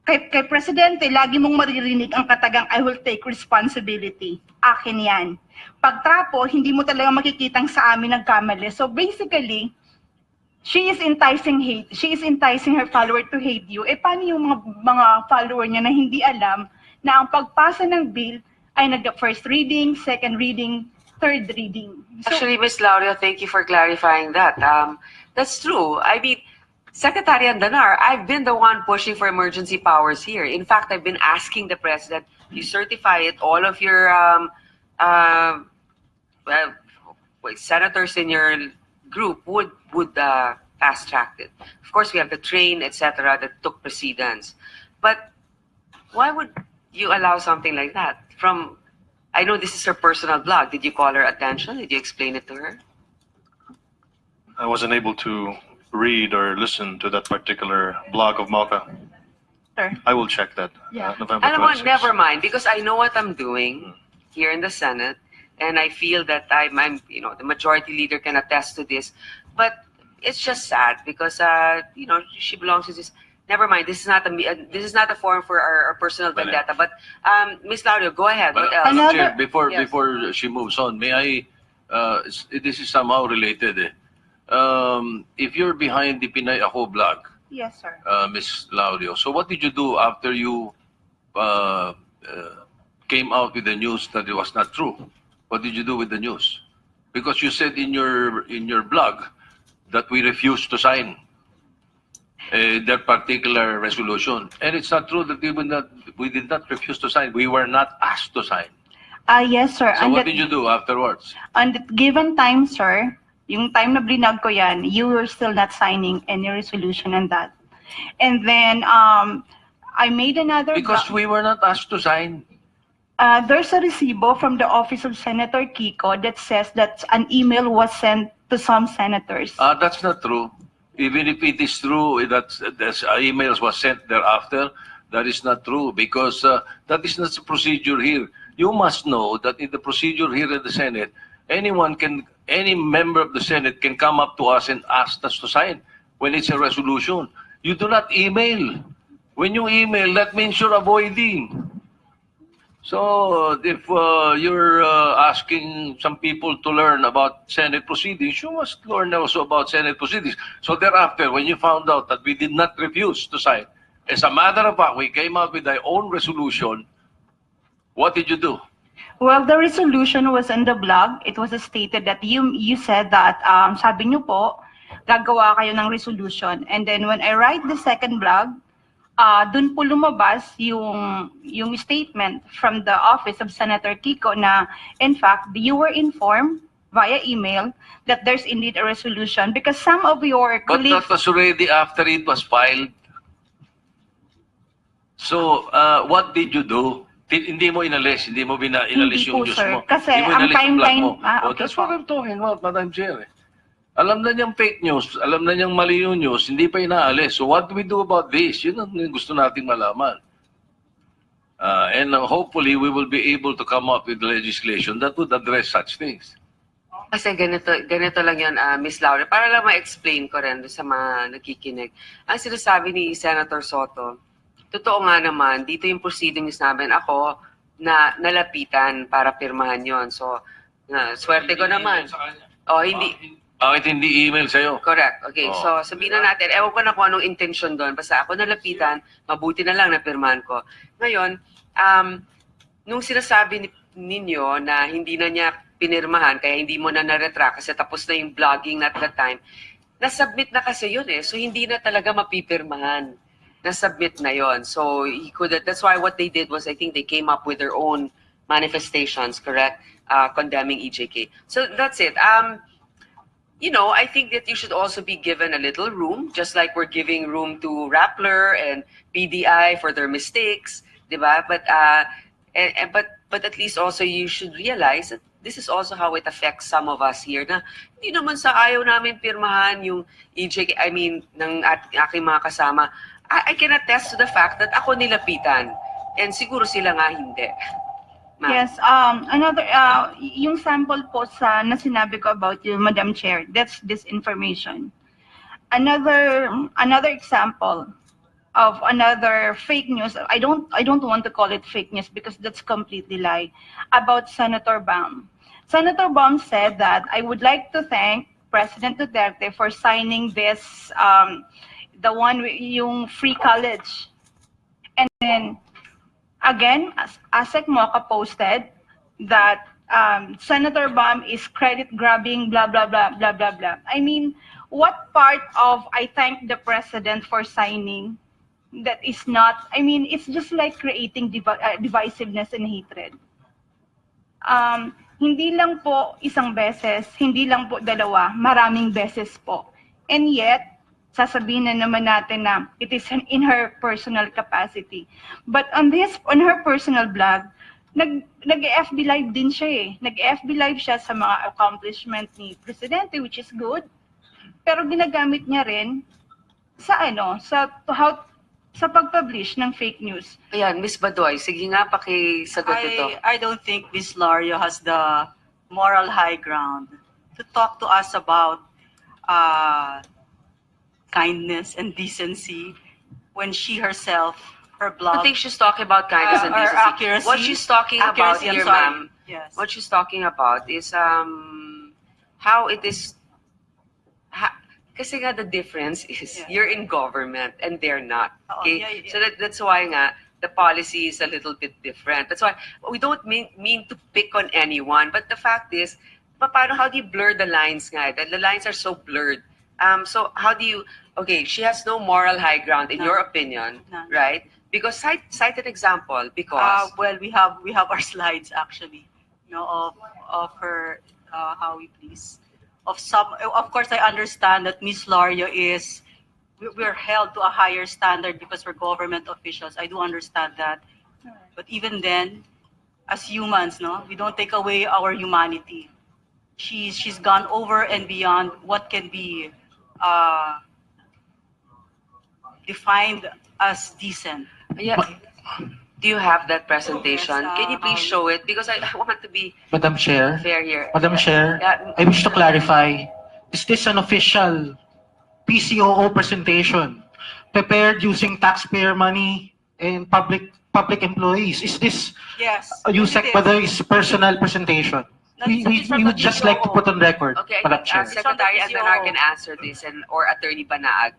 kay Presidente, lagi mong maririnig ang katagang, I will take responsibility. Akin yan. Pagtrapo, hindi mo talaga makikitang sa amin nagkamali. So basically, she is enticing hate. She is enticing her follower to hate you. Paano yung mga follower niya na hindi alam na ang pagpasa ng bill ay nag-first reading, second reading, third reading. So, actually, Ms. Laurio, thank you for clarifying that. That's true. I mean, Secretary Andanar, I've been the one pushing for emergency powers here. In fact, I've been asking the President, you certify it, all of your senators in your group would fast-track it. Of course, we have the train, etc., that took precedence. But why would you allow something like that? I know this is her personal blog. Did you call her attention? Did you explain it to her? I wasn't able to read or listen to that particular blog of Mocha. sure. I will check that. Yeah. November Alam mo, 26. never mind, because I know what I'm doing here in the Senate, and I feel that I'm the majority leader can attest to this. But it's just sad because she belongs to this. Never mind. This is not a forum for our personal vendetta. But Ms. Laurio, go ahead. What else? Madam Chair, Yes. before she moves on, may I? This is somehow related. If you're behind the Pinoy Ako blog, Yes, sir. Ms. Laurio, so what did you do after you came out with the news that it was not true? What did you do with the news? Because you said in your blog that we refused to sign that particular resolution, and it's not true that we did not refuse to sign. We were not asked to sign. Yes, sir. So what did you do afterwards? On that given time, sir, yung time na blinag ko yan, you were still not signing any resolution on that. And then, I made another... Because we were not asked to sign. There's a recibo from the office of Senator Kiko that says that an email was sent to some senators. That's not true. Even if it is true that emails was sent thereafter, that is not true because that is not the procedure here. You must know that in the procedure here in the Senate, any member of the Senate can come up to us and ask us to sign when it's a resolution. You do not email. When you email, that means you're avoiding. So if you're asking some people to learn about Senate proceedings, you must learn also about Senate proceedings. So thereafter, when you found out that we did not refuse to sign, as a matter of fact, we came out with our own resolution, what did you do? Well, the resolution was in the blog. It was stated that you said that, sabi niyo po, gagawa kayo ng resolution. And then when I write the second blog, dun po lumabas yung statement from the office of Senator Kiko na, in fact, you were informed via email that there's indeed a resolution because some of your colleagues... But that was already after it was filed. So, what did you do? Hindi mo inalis, hindi mo inalis yung po, news sir. mo. Kasi hindi mo ang inalis yung blog timeline... mo. Okay That's po. what I'm talking about, Madam Chair. Alam na niyang fake news, alam na niyang mali yung news, hindi pa inaalis. So what do we do about this? Yun ang gusto nating malaman. And hopefully we will be able to come up with legislation that would address such things. Kasi ganito lang yun, Ms. Laura. Para lang ma-explain ko rin sa mga nakikinig. Ang sinasabi ni Senator Soto, totoo nga naman, dito yung proceedings namin ako na nalapitan para pirmahan yon. So, swerte ko naman. Oh, hindi... Bakit hindi email sa'yo? Correct. Okay, so sabihin na natin, ewan ko na kung anong intention doon. Basta ako nalapitan, mabuti na lang na pirmahan ko. Ngayon, nung sinasabi ninyo na hindi na niya pinirmahan, kaya hindi mo na na-retract kasi tapos na yung blogging at that time, nasubmit na kasi yun eh. So hindi na talaga mapipirmahan. Nasubmit na yon. So that's why what they did was I think they came up with their own manifestations, correct? Condemning EJK. So that's it. I think that you should also be given a little room, just like we're giving room to Rappler and PDI for their mistakes, diba? But at least also you should realize that this is also how it affects some of us here na hindi naman sa ayaw namin pirmahan yung EJK, ng aking mga kasama. I can attest to the fact that ako nilapitan and siguro sila nga hindi. Yes, another, yung sample po na sinabi ko about you, Madam Chair, that's disinformation. Another example, of another fake news. I don't want to call it fake news because that's completely lie, about Senator Bam. Senator Bam said that I would like to thank President Duterte for signing this, the one yung free college. And then again, Asek Mocha posted that Senator Bam is credit grabbing, blah blah blah blah blah blah. I mean, what part of I thank the president for signing that is not, I mean, it's just like creating divisiveness and hatred. Hindi lang po isang beses, hindi lang po dalawa, maraming beses po. And yet, sasabihin na naman natin na it is in her personal capacity. But on her personal blog, nag-FB live din siya eh. Nag-FB live siya sa mga accomplishment ni Presidente, which is good. Pero ginagamit niya rin sa sa pag-publish ng fake news. Ayan, Miss Badoy, sige nga, pakisagot ito. I don't think Ms. Laurio has the moral high ground to talk to us about kindness and decency when she herself, her blog... I think she's talking about kindness and decency. Accuracy. What she's talking about here, ma'am, yes. what she's talking about is how it is... Kasi nga the difference is you're in government and they're not. Okay? Yeah. So that's why nga the policy is a little bit different. That's why we don't mean to pick on anyone, but the fact is, how do you blur the lines nga? The lines are so blurred. So how do you, okay, she has no moral high ground in your opinion, right? Because cite an example, because... well, we have our slides actually, of her, how we please. Of course, I understand that Ms. Laurio we're held to a higher standard because we're government officials. I do understand that. But even then, as humans, we don't take away our humanity. She's gone over and beyond what can be defined as decent. Yeah. Do you have that presentation? Can you please show it? Because I want to be Madam Chair, fair here. Madam Chair, Yeah. I wish to clarify, is this an official PCOO presentation prepared using taxpayer money and public employees? Is this Yes. USEC Badoy's personal presentation? We would just like to put on record, Okay, Madam I Chair. think Secretary Adlanar can answer this, or Attorney Banaag.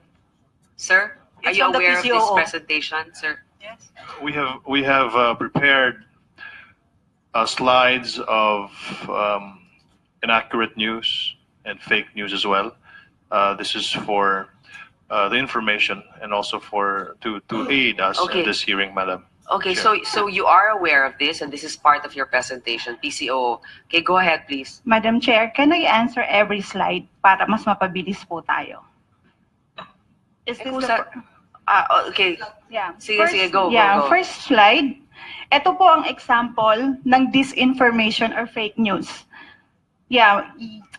Sir, are It's you from the aware of this PCOO. presentation, sir? Yes. We have prepared slides of inaccurate news and fake news as well. This is for the information and also to aid us Okay. in this hearing, Madam. Okay, Chair. so you are aware of this, and this is part of your presentation, PCOO. Okay, go ahead, please. Madam Chair, can I answer every slide para mas mapabilis po tayo? Is this Kung the sa- okay, Yeah. Sige, go. First slide. Ito po ang example ng disinformation or fake news. Yeah,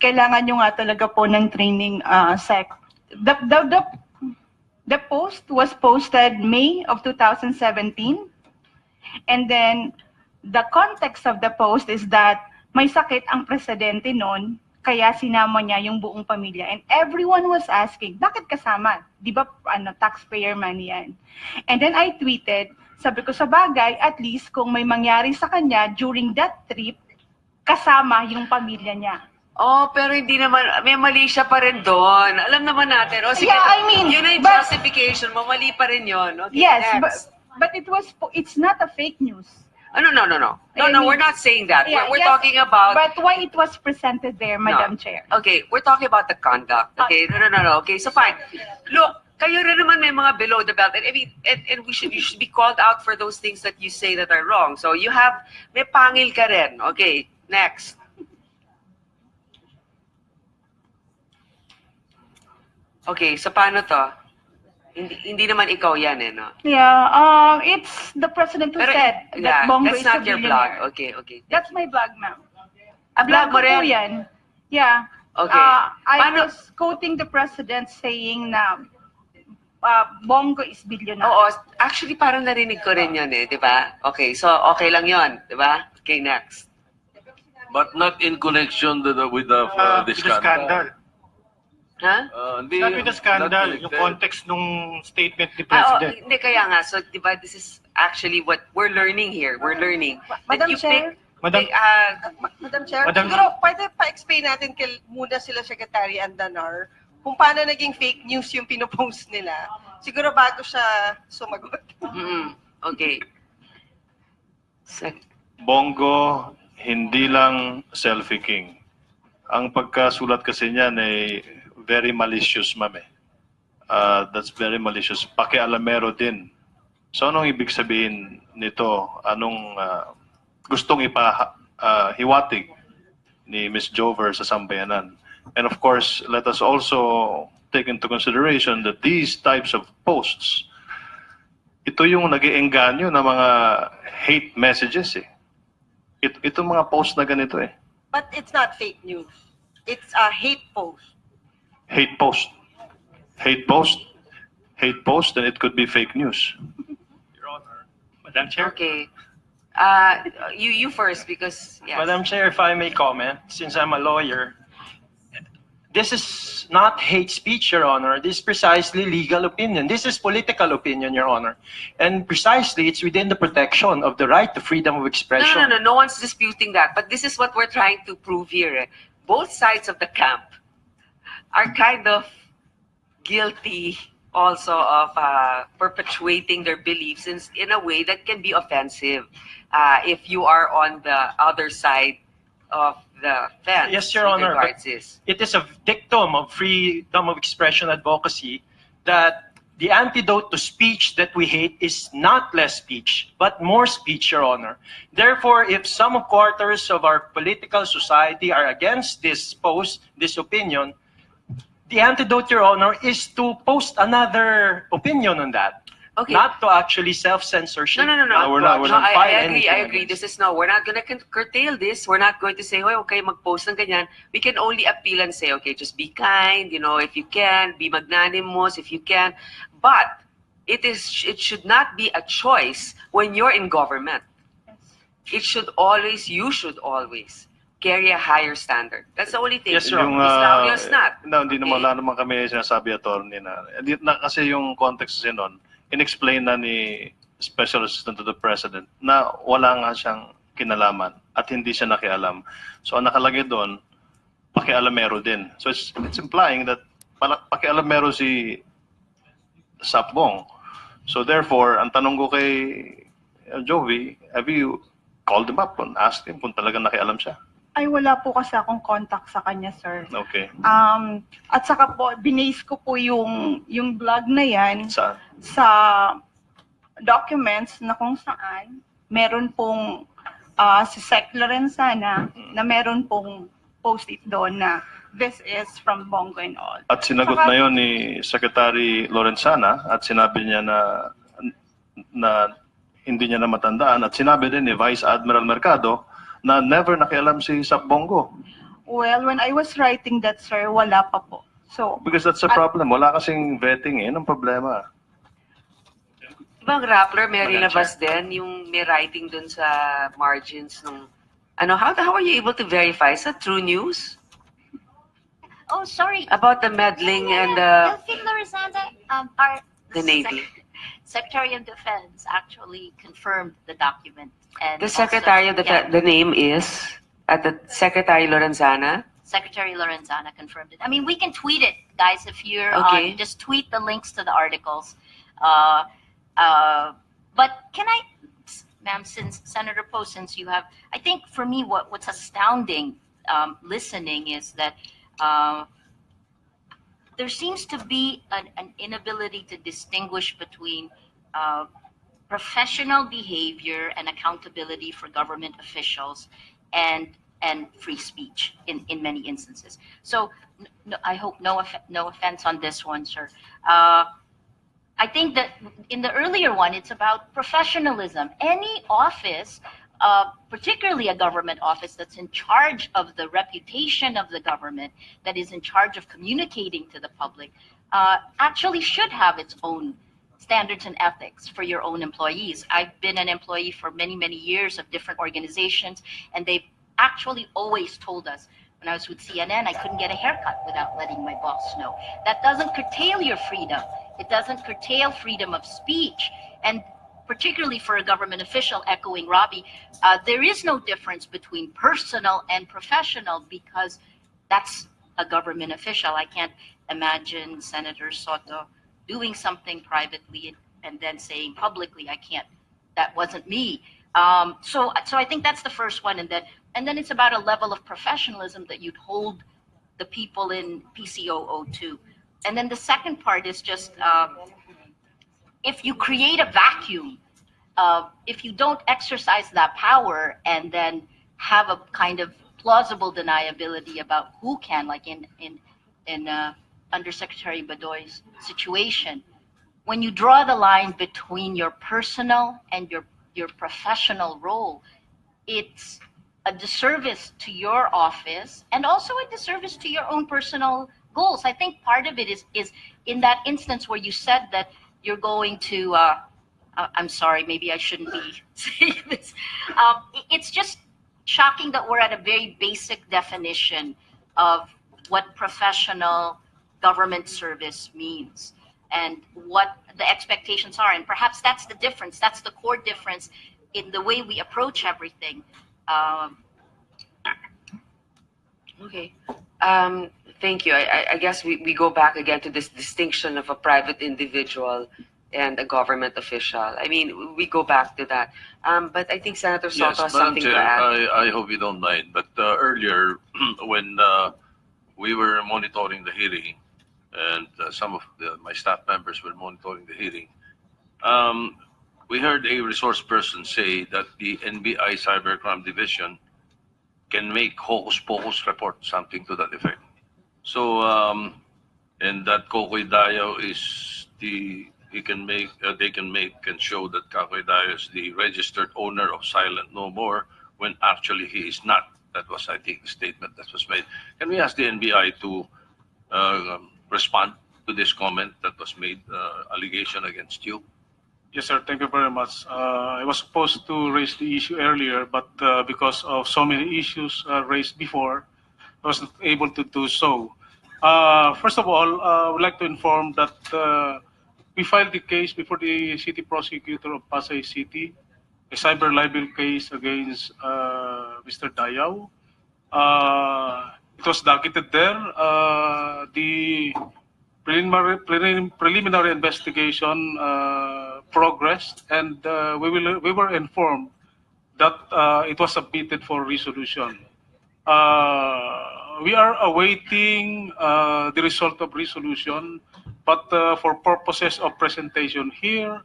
kailangan nyo nga talaga po ng training sec. The post was posted May of 2017. And then the context of the post is that may sakit ang presidente noon, kaya sinama niya yung buong pamilya. And everyone was asking, bakit kasama? Di ba taxpayer money yan? And then I tweeted, sabi ko sa bagay, at least kung may mangyari sa kanya during that trip, kasama yung pamilya niya. Oh, pero hindi naman, may mali siya pa rin doon. Alam naman natin. O, sige, Yeah, I mean, yun ay but- justification mo, mali pa rin yun. Okay, Yes, next. but it's not a fake news. No, we're not saying that. Yeah, We're yes, talking about... But why it was presented there, Madam Chair? Okay, we're talking about the conduct. Okay, no. Okay, so fine. Look, kayo rin naman may mga below the belt. And I mean, and you should be called out for those things that you say that are wrong. So you have, may pangil ka rin. Okay, next. Okay, so paano to? Hindi naman ikaw yan no? Yeah, it's the president who said that Bongo that's is a not your blog. billionaire. Okay. That's my blog, ma'am. A blog mo ko po rin? yan. Yeah. Okay. I Paano- was quoting the president saying na Bongo is billionaire. Oo, actually parang narinig ko rin yun di ba? Okay, so okay lang yun, di ba? Okay, next. But not in connection with the With the scandal. Ha? Hindi, Not with the scandal, not yung connected. context nung statement ni Ah, oh, President. hindi, kaya nga. So, di ba, this is actually what we're learning here. We're learning. That Madam you Chair? Madam- Madam Chair, Madam- siguro pwede pa-explain natin muna sila Secretary Andanar kung paano naging fake news yung pinopost nila. Siguro bago siya sumagot. Okay. Sec- Bongo, hindi lang selfie king. Ang pagkasulat kasi niyan ay very malicious, ma'am eh. That's very malicious. Pakialamero din. So anong ibig sabihin nito? Anong gustong hiwatig ni Miss Jover sa sambayanan? And of course, let us also take into consideration that these types of posts, ito yung nag-iengganyo ng mga hate messages eh. Itong mga post na ganito eh. But it's not fake news. It's a hate post. Hate post. Hate post. Hate post, and it could be fake news. Your Honor. Madam Chair? Okay. You first because yes. Madam Chair, if I may comment, since I'm a lawyer, this is not hate speech, Your Honor. This is precisely legal opinion. This is political opinion, Your Honor. And precisely, it's within the protection of the right to freedom of expression. No one's disputing that. But this is what we're trying to prove here. Both sides of the camp are kind of guilty also of perpetuating their beliefs in a way that can be offensive if you are on the other side of the fence. Yes, Your with Honor, but regards this. it is a dictum of freedom of expression advocacy that the antidote to speech that we hate is not less speech, but more speech, Your Honor. Therefore, if some quarters of our political society are against this post, this opinion, the antidote, Your Honor, is to post another opinion on that. Okay. Not to actually self-censorship. No. not we're to not- actually we're not- find I agree. anything I agree. against This is we're not going to curtail this. We're not going to say, oh, okay, mag-post ng ganyan. We can only appeal and say, okay, just be kind, if you can, be magnanimous if you can. But it should not be a choice when you're in government. You should always carry a higher standard. That's the only thing. Yes, Your Honor. Miss Laurio's not. Hindi naman wala naman kami sinasabi, attorney, na kasi yung context kasi nun, in-explain na ni Special Assistant to the President na wala nga siyang kinalaman at hindi siya nakialam. So ang nakalagay doon, pakialamero din. So it's implying that pakialamero si Sapbong. So therefore, ang tanong ko kay Jovi, have you called him up and asked him kung talagang nakialam siya? Ay, wala po kasi akong contact sa kanya, sir. Okay. At saka po, binase ko po yung blog na yan Saan? sa documents na kung saan meron pong si Sec Lorenzana na meron pong post-it doon na this is from Bongo and all. At sinagot Saka- na yon ni Secretary Lorenzana at sinabi niya na hindi niya na matandaan at sinabi din ni Vice Admiral Mercado na never nakialam si Sapbongo. Well, when I was writing that, sir, wala pa po. So, Because that's the problem. Wala kasing vetting eh. Yun ang problema. Diba ang Rappler, may Madam rilabas din, yung may writing dun sa margins nung, how are you able to verify? Is that true news? Oh, sorry. About the meddling and Delphine Lorizana, our the Navy. Secretary of Defense actually confirmed the document. And The also- Secretary of yeah, the name is, at the Secretary Lorenzana? Secretary Lorenzana confirmed it. I mean, we can tweet it, guys, if you're Okay. on, just tweet the links to the articles. But can I, ma'am, since Senator Poe, since you have, I think for me, what's astounding listening is that there seems to be an inability to distinguish between professional behavior and accountability for government officials and free speech in many instances. So I hope no offense on this one, sir. I think that in the earlier one, it's about professionalism. Any office, particularly a government office that's in charge of the reputation of the government, that is in charge of communicating to the public, actually should have its own standards and ethics for your own employees. I've been an employee for many, many years of different organizations, and they've actually always told us, When I was with CNN, I couldn't get a haircut without letting my boss know. That doesn't curtail your freedom. It doesn't curtail freedom of speech. And particularly for a government official, echoing Robbie, there is no difference between personal and professional because that's a government official. I can't imagine Senator Soto doing something privately and then saying publicly, I can't, that wasn't me. So I think that's the first one. And then it's about a level of professionalism that you'd hold the people in PCOO to. And then the second part is just, if you create a vacuum, if you don't exercise that power and then have a kind of plausible deniability about who can, like in Undersecretary Badoy's situation, when you draw the line between your personal and your professional role, it's a disservice to your office and also a disservice to your own personal goals. I think part of it is in that instance where you said that you're going to, I'm sorry, maybe I shouldn't be saying this. It's just shocking that we're at a very basic definition of what professional government service means and what the expectations are. And perhaps that's the difference. That's the core difference in the way we approach everything. Okay. Thank you. I guess we go back again to this distinction of a private individual and a government official. I mean, we go back to that. But I think Senator Soto Yes, has Madam something Chair, to add. I hope you don't mind. But earlier, when we were monitoring the hearing, and some of my staff members were monitoring the hearing, we heard a resource person say that the NBI Cybercrime Division can make hocus-pocus report, something to that effect. So, and that Cocoy Dayao is they can make and show that Cocoy Dayao is the registered owner of Silent No More when actually he is not. That was, I think, the statement that was made. Can we ask the NBI to respond to this comment that was made, allegation against you? Yes, sir. Thank you very much. I was supposed to raise the issue earlier, but because of so many issues raised before, I was not able to do so. First of all, I would like to inform that we filed the case before the city prosecutor of Pasay City, a cyber libel case against Mr. Dayao. It was docketed there. The preliminary investigation progressed, and we were informed that it was submitted for resolution. We are awaiting the result of resolution, but for purposes of presentation here,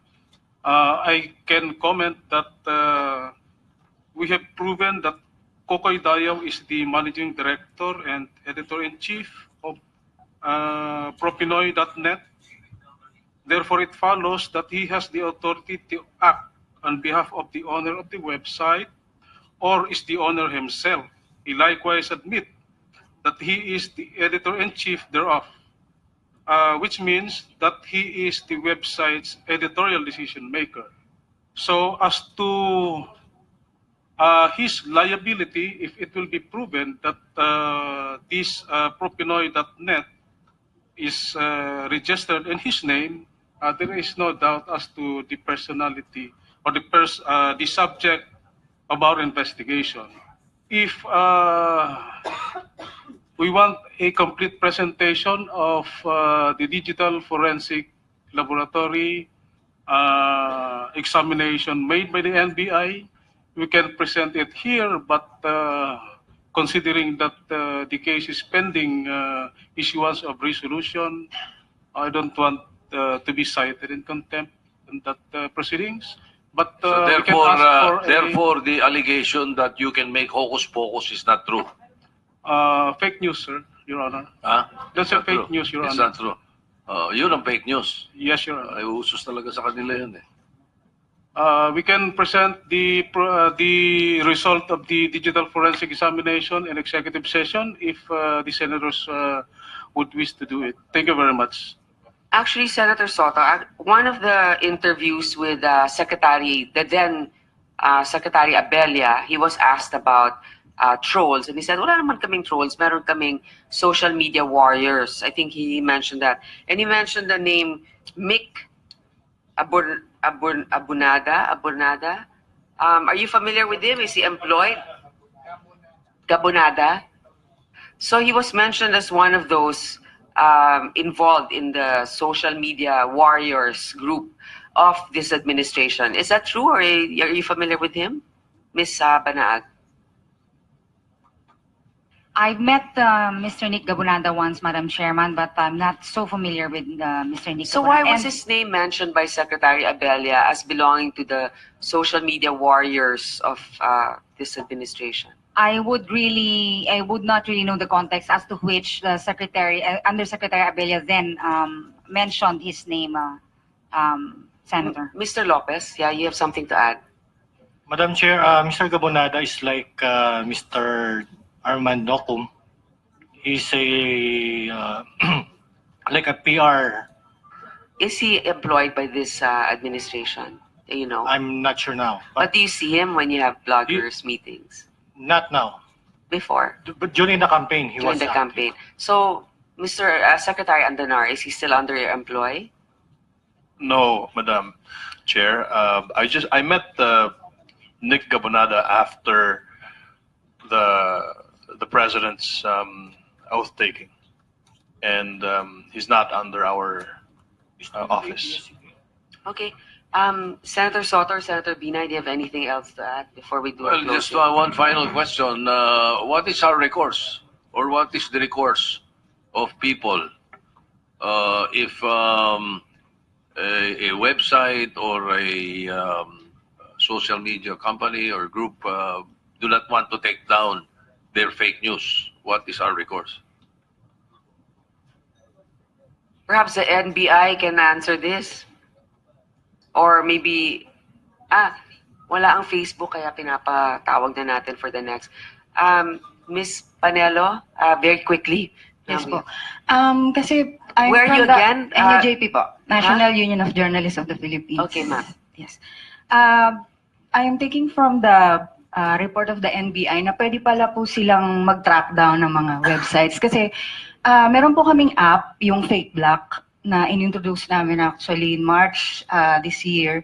I can comment that we have proven that Cocoy Dayao is the managing director and editor-in-chief of Pinoy.net. Therefore, it follows that he has the authority to act on behalf of the owner of the website or is the owner himself. He likewise admits that he is the editor-in-chief thereof, which means that he is the website's editorial decision maker. So as to his liability, if it will be proven that this Pinoy.net is registered in his name, there is no doubt as to the personality or the subject of our investigation. If we want a complete presentation of the digital forensic laboratory examination made by the NBI, we can present it here, but considering that the case is pending issuance of resolution, I don't want to be cited in contempt in that proceedings. But So we can ask for therefore, the allegation that you can make hocus pocus is not true. fake news, sir, Your Honor. Huh? That's a fake news, Your It's Honor. not true. Yun ang fake news. Yes, Your Honor. Ay, usos talaga sa kanila yun eh. We can present the result of the digital forensic examination in executive session if the senators would wish to do it. Thank you very much. Actually, Senator Soto, one of the interviews with the then Secretary Abella, he was asked about trolls. And he said, wala naman kaming trolls, meron kaming social media warriors. I think he mentioned that. And he mentioned the name Mick Abunada. Are you familiar with him? Is he employed? Gabonada. So he was mentioned as one of those involved in the social media warriors group of this administration. Is that true, or are you familiar with him, Ms. Banaag? I've met Mr. Nick Gabonada once, Madam Chairman, but I'm not so familiar with Mr. Nick So Gabonada. why was And his name mentioned by Secretary Abella as belonging to the social media warriors of this administration? I would not really know the context as to which the Undersecretary Abella then mentioned his name, Senator. Mr. Lopez, yeah, you have something to add. Madam Chair, Mr. Gabonada is like Mr. Armand Nocum. He's a like a PR. Is he employed by this administration? You know, I'm not sure now, but do you see him when you have bloggers meetings? not now. Before? But during the campaign, he During was the active. campaign. So, Mr. Secretary Andanar, is he still under your employ? No, Madam Chair. I met Nick Gabonada after the president's oath taking, and he's not under our office. Okay. Senator Soto or Senator Binay, do you have anything else to add before we do Well, a just closing? one final question. What is our recourse, or what is the recourse of people if a website or a social media company or group do not want to take down their fake news? What is our recourse? Perhaps the NBI can answer this. Or maybe, wala ang Facebook kaya pinapatawag na natin for the next. Ms. Panelo, very quickly. Yes po. Kasi I'm Where are from you the again? NUJP po, National Union of Journalists of the Philippines. Okay, ma'am. Yes. I am taking from the report of the NBI na pwede pala po silang mag-track down ng mga websites. Kasi meron po kaming app, yung Fake Block, na inintroduce namin actually in March this year,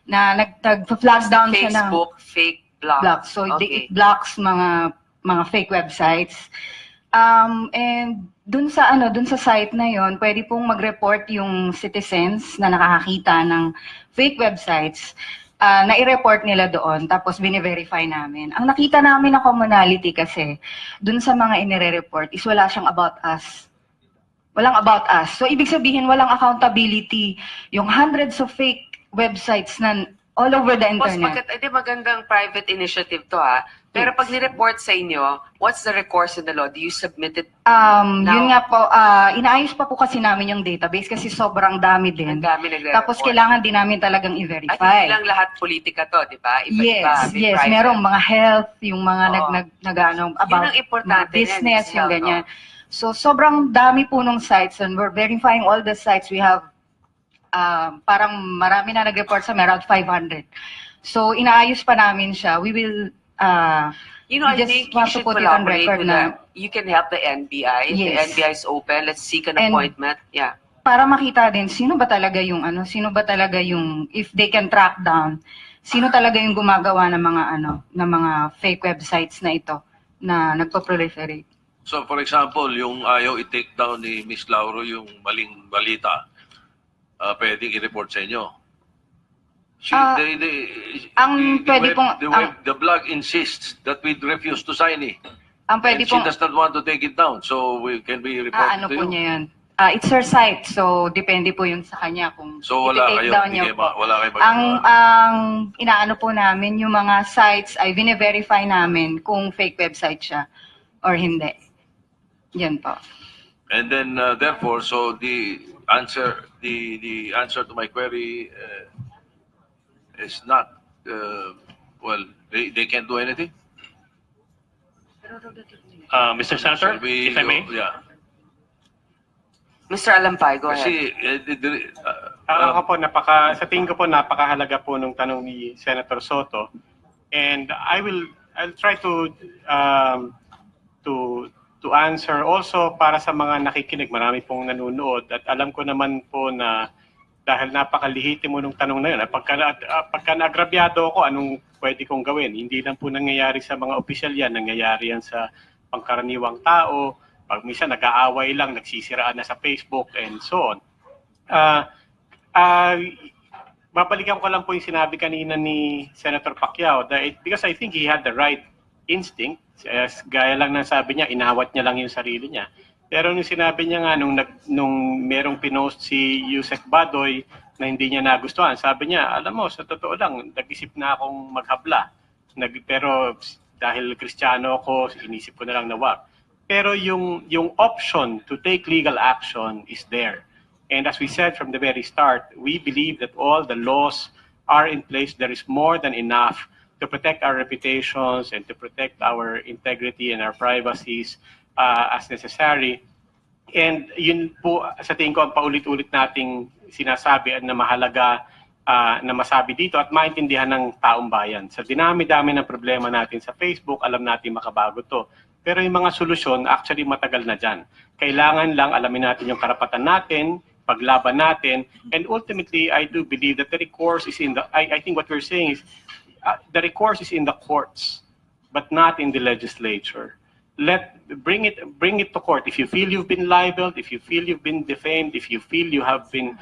na nag-flag down siya ng Facebook fake block. So Okay. it blocks mga fake websites. And dun sa site na yon, pwede pong mag-report yung citizens na nakakakita ng fake websites, na i-report nila doon, tapos bine-verify namin. Ang nakita namin na commonality kasi dun sa mga inire-report is wala siyang about us. Walang about us. So, ibig sabihin, walang accountability. Yung hundreds of fake websites na all over the Boss, internet. magandang private initiative to Pero pag ni-report sa inyo, what's the recourse in the law? Do you submit it? Yun nga po, inaayos pa po kasi namin yung database kasi sobrang dami din. Ang dami nagre-report. Tapos kailangan din namin talagang At hindi i-verify. lang lahat politika to, di ba? Iba-iba, Yes, may yes. private. Merong mga health, yung mga Oo. about ang importante mga business, yan, yung health, ganyan. So, sobrang dami po nung sites and we're verifying all the sites. We have, parang marami na nag-report sa around 500. So, inaayos pa namin siya. We will, You know, we I just think you want to should put it on collaborate record with na you can help the NBI. If Yes. the NBI is open, let's seek an And- appointment. Yeah. para makita din sino ba talaga yung if they can track down, sino talaga yung gumagawa ng mga fake websites na ito na nagpo-proliferate. So, for example, yung ayaw i-take down ni Ms. Lauro yung maling balita, pwedeng i-report sa inyo. The blog insists that we refuse to sign it. Ang pwede And she pong does not want to take it down. So, can we report ano to po you? niya yun? It's her site, so depende po yun sa kanya kung So, wala i-take kayo, down niya po. wala kayo Ang inaano po namin, yung mga sites ay bine-verify namin kung fake website siya or hindi. Yan po. And then, therefore, so the answer to my query is not, they can't do anything? Mr. Senator, Shall we if I may? Yeah. Mr. Alampay, go ahead. Kasi, Ako po, sa tingin ko po napakahalaga po nung tanong ni Senator Soto. And I will I'll try to answer also para sa mga nakikinig. Marami pong nanonood at alam ko naman po na dahil napakalihiti mo nung tanong na yun, pagka naagrabyado ako, anong pwede kong gawin? Hindi lang po nangyayari sa mga opisyal yan, nangyayari yan sa pangkaraniwang tao. Pag minsan nag-aaway lang, nagsisiraan na sa Facebook and so on. Babalikan ko lang po yung sinabi kanina ni Senator Pacquiao because I think he had the right instinct. Gaya lang ng sabi niya, inawat niya lang yung sarili niya. Pero nung sinabi niya nga, nung merong pinost si Yusek Badoy na hindi niya nagustuhan, sabi niya, alam mo, sa totoo lang, nag-isip na akong maghabla. Pero dahil Kristiyano ako, inisip ko na lang na wag. Pero yung option to take legal action is there. And as we said from the very start, we believe that all the laws are in place. There is more than enough to protect our reputations and to protect our integrity and our privacies as necessary. And yun po sa tingin ko ang paulit-ulit nating sinasabi na mahalaga na masabi dito at maintindihan ng taong bayan. Sa dinami-dami ng problema natin sa Facebook, alam natin makabago to. Pero yung mga solusyon, actually matagal na dyan. Kailangan lang alamin natin yung karapatan natin, paglaban natin, and ultimately, I do believe that the recourse is in the, I think what we're saying is, the recourse is in the courts, but not in the legislature. Bring it to court. If you feel you've been libeled, if you feel you've been defamed, if you feel you have been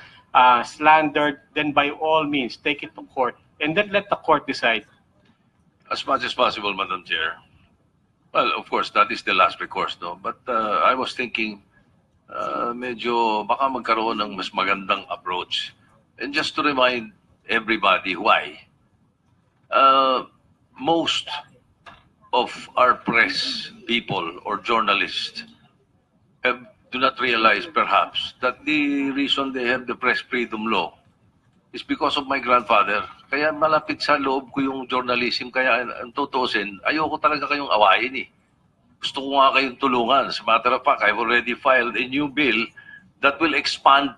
slandered, then by all means, take it to court. And then let the court decide. As much as possible, Madam Chair. Well, of course, that is the last recourse, no? But I was thinking, medyo baka magkaroon ng mas magandang approach. And just to remind everybody why, most of our press people or journalists do not realize perhaps that the reason they have the press freedom law is because of my grandfather. Kaya malapit sa loob ko yung journalism. Kaya ang tutuusin, ayoko talaga kayong awayin eh. Gusto ko nga kayong tulungan. As a matter of fact, I've already filed a new bill that will expand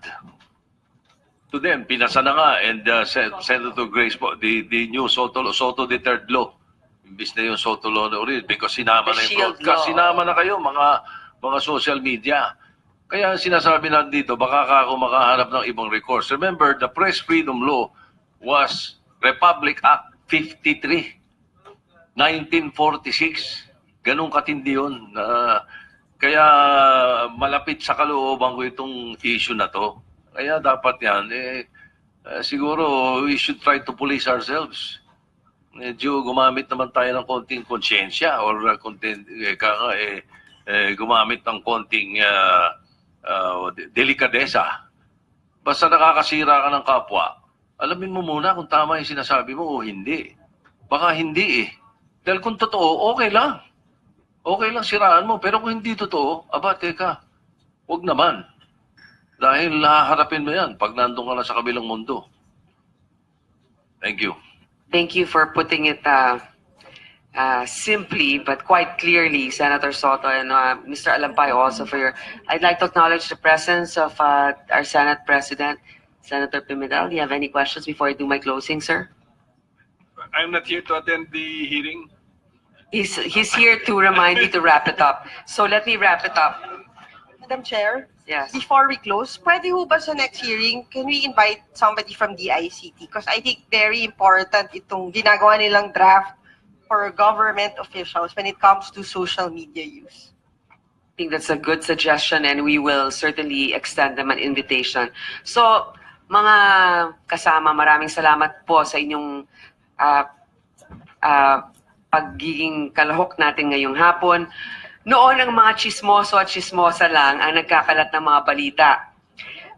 to them. Pinasa na nga and Senator Grace po, the new Soto III law. Imbis na yung Soto Laurio because sinama na yung broadcast. Sinama na kayo mga social media. Kaya sinasabi na dito, baka ako makahanap ng ibang recourse. Remember, the Press Freedom Law was Republic Act 53, 1946. Ganun katindi yun. Kaya malapit sa kalooban ko itong issue na to. Kaya dapat yan, siguro we should try to police ourselves. Medyo gumamit naman tayo ng konting konsyensya or gumamit ng konting delikadesa. Basta nakakasira ka ng kapwa, alamin mo muna kung tama yung sinasabi mo o hindi. Baka hindi eh. Dahil kung totoo, okay lang. Okay lang siraan mo. Pero kung hindi totoo, aba, teka, huwag naman. Dahil haharapin mo yan pag nandun ka na sa kabilang mundo. Thank you. Thank you for putting it simply but quite clearly, Senator Soto and Mr. Alampayo also for your... I'd like to acknowledge the presence of our Senate President, Senator Pimentel. Do you have any questions before I do my closing, sir? I'm not here to attend the hearing. He's here to remind me to wrap it up. So let me wrap it up. Madam Chair? Yes. Before we close, pwede ho ba sa next hearing, can we invite somebody from the ICT? Because I think very important itong ginagawa nilang draft for government officials when it comes to social media use. I think that's a good suggestion and we will certainly extend them an invitation. So, mga kasama, maraming salamat po sa inyong pagiging kalahok natin ngayong hapon. Noon ang mga chismoso at chismosa lang ang nagkakalat ng mga balita.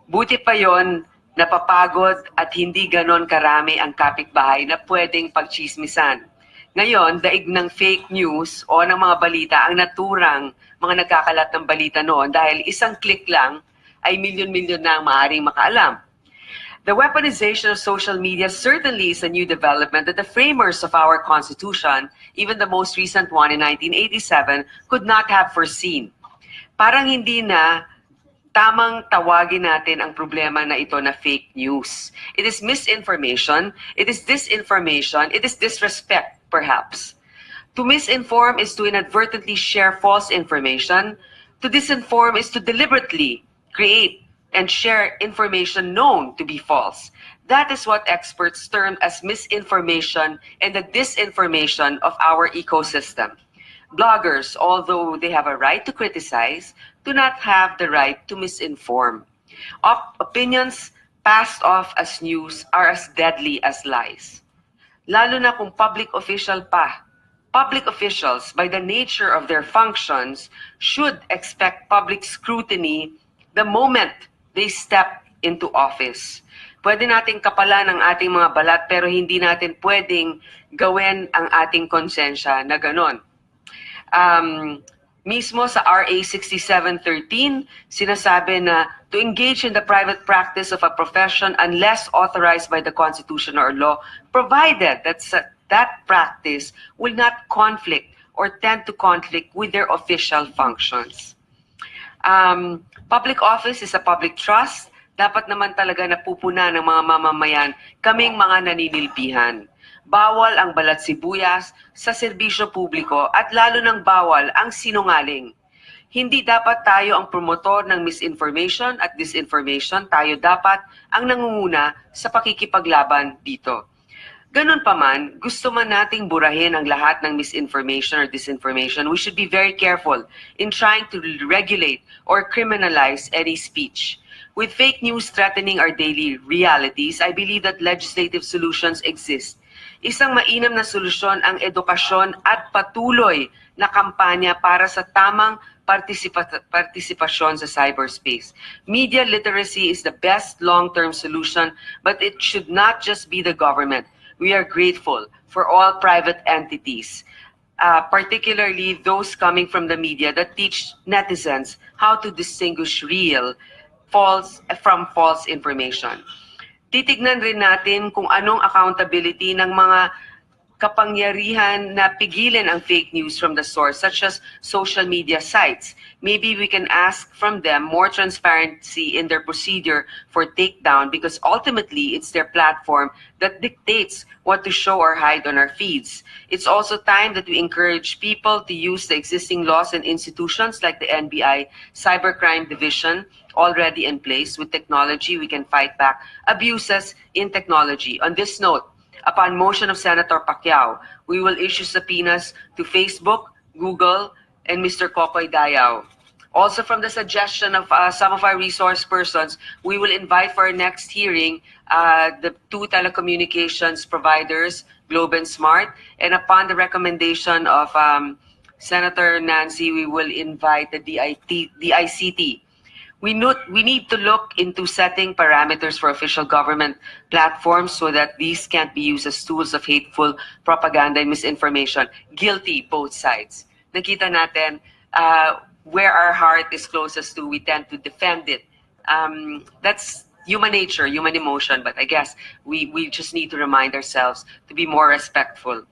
Buti pa yon, napapagod at hindi ganon karami ang kapitbahay na pwedeng pagchismisan. Ngayon, daig ng fake news o ng mga balita ang naturang mga nagkakalat ng balita noon dahil isang click lang ay milyon-milyon na ang maaaring makaalam. The weaponization of social media certainly is a new development that the framers of our Constitution, even the most recent one in 1987, could not have foreseen. Parang hindi na tamang tawagin natin ang problema na ito na fake news. It is misinformation, it is disinformation, it is disrespect, perhaps. To misinform is to inadvertently share false information. To disinform is to deliberately create and share information known to be false. That is what experts term as misinformation and the disinformation of our ecosystem. Bloggers, although they have a right to criticize, do not have the right to misinform. Opinions passed off as news are as deadly as lies. Lalo na kung public official pa. Public officials, by the nature of their functions, should expect public scrutiny the moment they step into office. Pwede nating kapalan ang ating mga balat pero hindi natin pwedeng gawin ang ating konsensya na ganon. Mismo sa RA 6713, sinasabi na to engage in the private practice of a profession unless authorized by the Constitution or law, provided that practice will not conflict or tend to conflict with their official functions. Public office is a public trust. Dapat naman talaga napupuna ng mga mamamayan kaming mga naninilbihan. Bawal ang balat sibuyas sa serbisyo publiko at lalo ng bawal ang sinungaling. Hindi dapat tayo ang promotor ng misinformation at disinformation. Tayo dapat ang nangunguna sa pakikipaglaban dito. Ganun pa man, gusto man nating burahin ang lahat ng misinformation or disinformation, we should be very careful in trying to regulate or criminalize any speech. With fake news threatening our daily realities, I believe that legislative solutions exist. Isang mainam na solusyon ang edukasyon at patuloy na kampanya para sa tamang partisipasyon sa cyberspace. Media literacy is the best long-term solution, but it should not just be the government. We are grateful for all private entities, particularly those coming from the media that teach netizens how to distinguish real from false information. Titignan rin natin kung anong accountability ng mga kapangyarihan na pigilin ang fake news from the source, such as social media sites. Maybe we can ask from them more transparency in their procedure for takedown because ultimately it's their platform that dictates what to show or hide on our feeds. It's also time that we encourage people to use the existing laws and institutions like the NBI Cybercrime Division already in place. With technology, we can fight back abuses in technology. On this note, upon motion of Senator Pacquiao, we will issue subpoenas to Facebook, Google, and Mr. Cocoy Dayao. Also from the suggestion of some of our resource persons, we will invite for our next hearing the two telecommunications providers, Globe and Smart, and upon the recommendation of Senator Nancy, we will invite the DICT. We need to look into setting parameters for official government platforms so that these can't be used as tools of hateful propaganda and misinformation. Guilty, both sides. Nakita natin where our heart is closest to, we tend to defend it. That's human nature, human emotion, but I guess we just need to remind ourselves to be more respectful.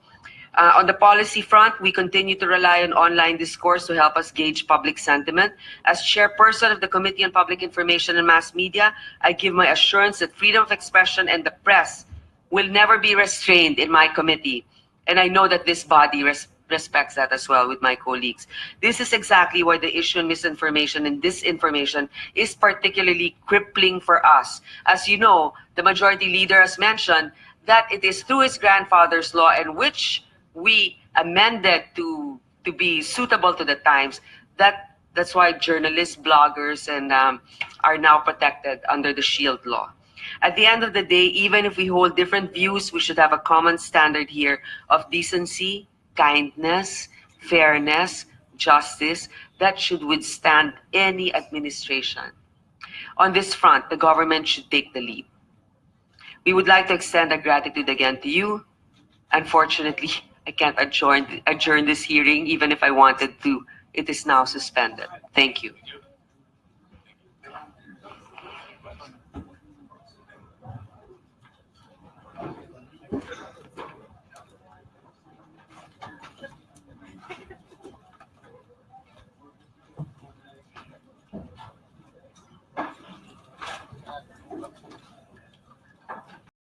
On the policy front, we continue to rely on online discourse to help us gauge public sentiment. As chairperson of the Committee on Public Information and Mass Media, I give my assurance that freedom of expression and the press will never be restrained in my committee. And I know that this body respects that as well with my colleagues. This is exactly why the issue on misinformation and disinformation is particularly crippling for us. As you know, the majority leader has mentioned that it is through his grandfather's law and which we amended to be suitable to the times. That's why journalists, bloggers, and are now protected under the SHIELD law. At the end of the day, even if we hold different views, we should have a common standard here of decency, kindness, fairness, justice that should withstand any administration. On this front, the government should take the lead. We would like to extend our gratitude again to you. Unfortunately, I can't adjourn this hearing, even if I wanted to. It is now suspended. Thank you.